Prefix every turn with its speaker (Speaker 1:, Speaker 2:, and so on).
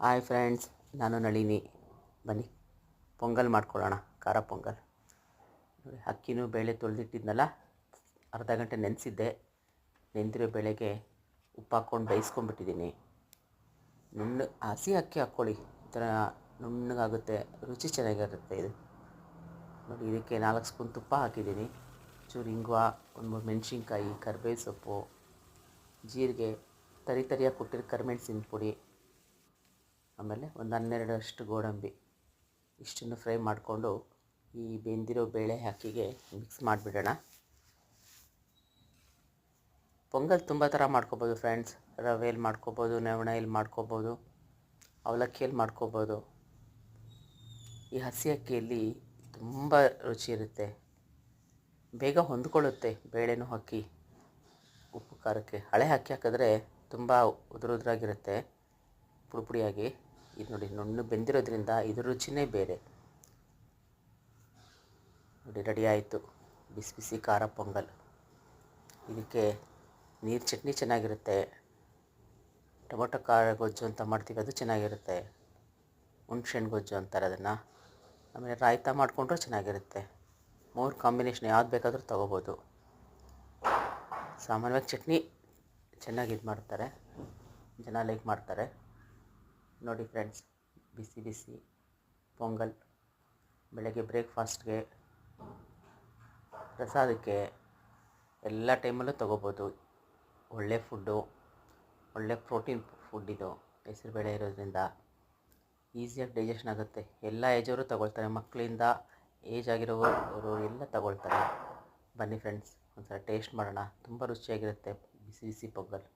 Speaker 1: Hi friends, ನಾನು ನಳಿನಿ. ಬನ್ನಿ ಪೊಂಗಲ್ ಮಾಡ್ಕೊಳ್ಳೋಣ. ಖಾರ ಪೊಂಗಲ್ ನೋಡಿ, ಅಕ್ಕಿನೂ ಬೇಳೆ ತೊಳೆದಿಟ್ಟಿದ್ನಲ್ಲ, ಅರ್ಧ ಗಂಟೆ ನೆನೆಸಿದ್ದೆ. ನೆಂದಿರೋ ಬೇಳೆಗೆ ಉಪ್ಪು ಹಾಕ್ಕೊಂಡು ಬೇಯಿಸ್ಕೊಂಡ್ಬಿಟ್ಟಿದ್ದೀನಿ. ಹಸಿ ಅಕ್ಕಿ ಹಾಕ್ಕೊಳ್ಳಿ, ಈ ಥರ ನುಣ್ಣಗಾಗುತ್ತೆ, ರುಚಿ ಚೆನ್ನಾಗಿರುತ್ತೆ ಇದು. ನೋಡಿ, ಇದಕ್ಕೆ 4 ಸ್ಪೂನ್ ತುಪ್ಪ ಹಾಕಿದ್ದೀನಿ. ಚೂರು ಇಂಗುವ, 1-3 ಮೆಣಸಿನ್ಕಾಯಿ, ಕರಿಬೇವು ಸೊಪ್ಪು, ಜೀರಿಗೆ, ತರಿಯಾಗಿ ಕೊಟ್ಟಿರೋ ಕರಿಮೆಣಸಿನ ಪುಡಿ, ಆಮೇಲೆ ಒಂದು 12 ಗೋಡಂಬಿ. ಇಷ್ಟನ್ನು ಫ್ರೈ ಮಾಡಿಕೊಂಡು ಈ ಬೆಂದಿರೋ ಬೇಳೆ ಅಕ್ಕಿಗೆ ಮಿಕ್ಸ್ ಮಾಡಿಬಿಡೋಣ. ಪೊಂಗಲ್ ತುಂಬ ಥರ ಮಾಡ್ಕೋಬೋದು ಫ್ರೆಂಡ್ಸ್. ರವೆಯಲ್ಲಿ ಮಾಡ್ಕೋಬೋದು, ನವಣೆಯಲ್ಲಿ ಮಾಡ್ಕೋಬೋದು, ಅವಲಕ್ಕಿಯಲ್ಲಿ ಮಾಡ್ಕೋಬೋದು. ಈ ಹಸಿ ಅಕ್ಕಿಯಲ್ಲಿ ತುಂಬ ರುಚಿ ಇರುತ್ತೆ, ಬೇಗ ಹೊಂದ್ಕೊಳ್ಳುತ್ತೆ ಬೇಳೆನೂ ಅಕ್ಕಿ ಉಪ್ಪು ಖಾರಕ್ಕೆ. ಹಳೆ ಅಕ್ಕಿ ಹಾಕಿದ್ರೆ ತುಂಬ ಉದುರಾಗಿರುತ್ತೆ, ಪುಡಿಯಾಗಿ. ಇದು ನೋಡಿ, ನುಣ್ಣಗೆ ಬೆಂದಿರೋದ್ರಿಂದ ಇದ್ರ ರುಚಿನೇ ಬೇರೆ. ನೋಡಿ, ರೆಡಿ ಆಯಿತು ಬಿಸಿ ಬಿಸಿ ಖಾರ ಪೊಂಗಲ್. ಇದಕ್ಕೆ ನೀರು ಚಟ್ನಿ ಚೆನ್ನಾಗಿರುತ್ತೆ, ಟೊಮೊಟೊ ಖಾರ ಗೊಜ್ಜು ಅಂತ ಮಾಡ್ತೀವಿ, ಅದು ಚೆನ್ನಾಗಿರುತ್ತೆ. ಹುಣ್ಸೆಹಣ್ಣು ಗೊಜ್ಜು ಅಂತಾರೆ ಅದನ್ನು. ಆಮೇಲೆ ರಾಯ್ತ ಮಾಡಿಕೊಂಡ್ರೂ ಚೆನ್ನಾಗಿರುತ್ತೆ. 3 ಕಾಂಬಿನೇಷನ್ ಯಾವ್ದು ಬೇಕಾದರೂ ತೊಗೋಬೋದು. ಸಾಮಾನ್ಯವಾಗಿ ಚಟ್ನಿ ಚೆನ್ನಾಗಿ ಇದು ಮಾಡ್ತಾರೆ, ಜನ ಲೈಕ್ ಮಾಡ್ತಾರೆ. ನೋಡಿ ಫ್ರೆಂಡ್ಸ್, ಬಿಸಿ ಬಿಸಿ ಪೊಂಗಲ್ ಬೆಳಗ್ಗೆ ಬ್ರೇಕ್ಫಾಸ್ಟ್ಗೆ, ಪ್ರಸಾದಕ್ಕೆ, ಎಲ್ಲ ಟೈಮಲ್ಲೂ ತೊಗೋಬೋದು. ಒಳ್ಳೆ ಫುಡ್ಡು, ಒಳ್ಳೆ ಪ್ರೋಟೀನ್ ಫುಡ್ ಇದು. ಹೆಸರುಬೇಳೆ ಇರೋದ್ರಿಂದ ಈಸಿಯಾಗಿ ಡೈಜೆಷನ್ ಆಗುತ್ತೆ. ಎಲ್ಲ ಏಜವರು ತೊಗೊಳ್ತಾರೆ, ಮಕ್ಕಳಿಂದ ಏಜ್ ಆಗಿರೋರು ಎಲ್ಲ ತೊಗೊಳ್ತಾರೆ. ಬನ್ನಿ ಫ್ರೆಂಡ್ಸ್, ಒಂದ್ಸಲ ಟೇಸ್ಟ್ ಮಾಡೋಣ. ತುಂಬ ರುಚಿಯಾಗಿರುತ್ತೆ ಬಿಸಿ ಬಿಸಿ ಪೊಂಗಲ್.